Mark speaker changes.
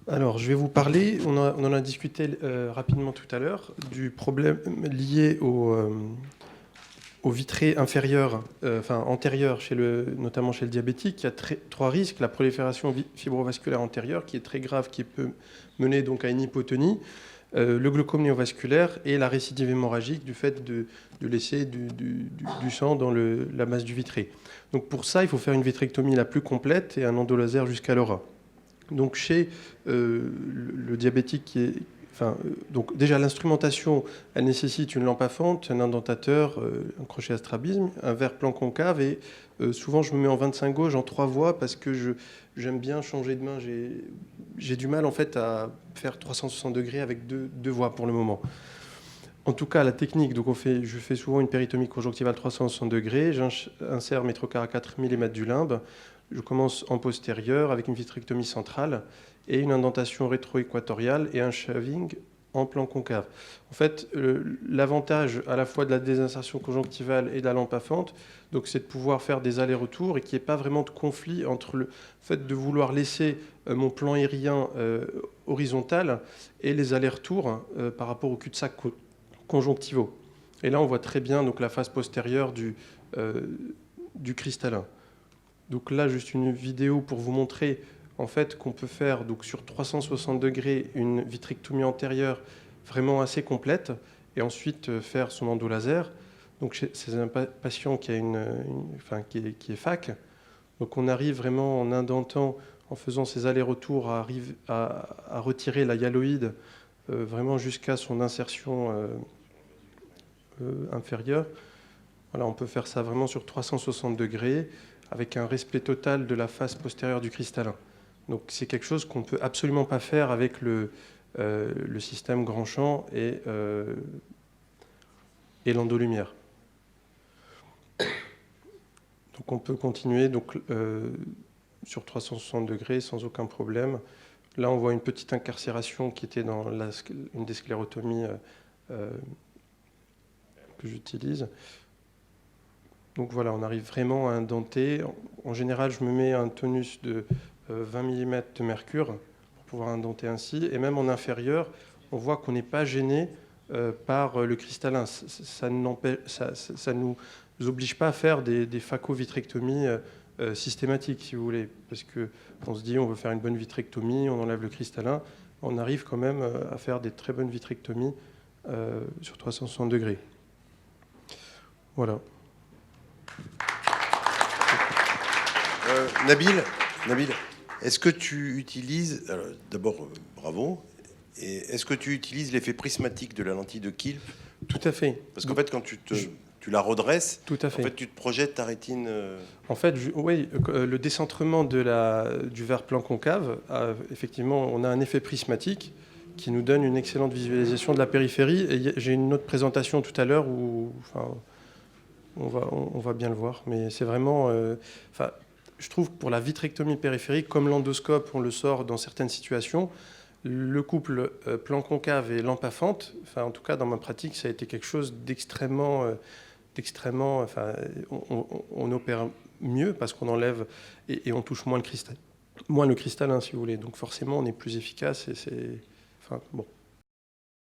Speaker 1: Alors, je vais vous parler, on en a discuté rapidement tout à l'heure, du problème lié au vitré inférieur, enfin antérieur, notamment chez le diabétique. Il y a trois risques. La prolifération fibrovasculaire antérieure, qui est très grave, qui peut mener donc à une hypotonie, le glaucome néovasculaire et la récidive hémorragique du fait de laisser du sang dans la masse du vitré. Donc pour ça, il faut faire une vitrectomie la plus complète et un endolaser jusqu'à l'aura. Donc chez le diabétique donc déjà l'instrumentation, elle nécessite une lampe à fente, un indentateur, un crochet à strabisme, un verre plan concave et souvent je me mets en 25 gauge en 3 voies parce que j'aime bien changer de main. J'ai du mal en fait à faire 360 degrés avec deux voies pour le moment. En tout cas, la technique, donc je fais souvent une péritomie conjonctivale 360 degrés, j'insère mes trocars à 4 mm du limbe, je commence en postérieur avec une vitrectomie centrale et une indentation rétro-équatoriale et un shaving en plan concave. En fait, l'avantage à la fois de la désinsertion conjonctivale et de la lampe à fente, donc, c'est de pouvoir faire des allers-retours et qu'il n'y ait pas vraiment de conflit entre le fait de vouloir laisser mon plan aérien horizontal et les allers-retours par rapport au cul-de-sac conjonctivaux. Et là, on voit très bien donc, la face postérieure du cristallin. Donc là, juste une vidéo pour vous montrer en fait, qu'on peut faire donc, sur 360 degrés une vitrectomie antérieure vraiment assez complète et ensuite faire son endolaser. Donc c'est un patient qui, qui est FAC. Donc on arrive vraiment en indentant, en faisant ces allers-retours, à retirer la hyaloïde vraiment jusqu'à son insertion inférieure. Voilà, on peut faire ça vraiment sur 360 degrés avec un respect total de la face postérieure du cristallin. Donc c'est quelque chose qu'on ne peut absolument pas faire avec le système grand champ et l'endolumière. Donc on peut continuer sur 360 degrés sans aucun problème. Là, on voit une petite incarcération qui était dans une des sclérotomies que j'utilise. Donc voilà, on arrive vraiment à indenter. En général, je me mets un tonus de 20 mm de mercure pour pouvoir indenter ainsi. Et même en inférieur, on voit qu'on n'est pas gêné par le cristallin. Ça ne nous oblige pas à faire des phaco-vitrectomies systématiques, si vous voulez. Parce qu'on se dit, on veut faire une bonne vitrectomie, on enlève le cristallin. On arrive quand même à faire des très bonnes vitrectomies sur 360 degrés. Voilà.
Speaker 2: Nabil, est-ce que tu utilises, d'abord bravo, et est-ce que tu utilises l'effet prismatique de la lentille de Kilp?
Speaker 1: Tout à fait.
Speaker 2: Parce qu'en fait, quand tu la redresses,
Speaker 1: tout à fait.
Speaker 2: En fait, tu te projettes ta rétine.
Speaker 1: En fait, oui, le décentrement du verre plan concave, effectivement, on a un effet prismatique qui nous donne une excellente visualisation de la périphérie. Et j'ai une autre présentation tout à l'heure où, on va bien le voir, mais c'est vraiment. Je trouve que pour la vitrectomie périphérique, comme l'endoscope, on le sort dans certaines situations. Le couple plan concave et lampe à fente, en tout cas dans ma pratique, ça a été quelque chose d'extrêmement. On opère mieux parce qu'on enlève et on touche moins le cristallin, si vous voulez. Donc forcément, on est plus efficace et c'est. Bon.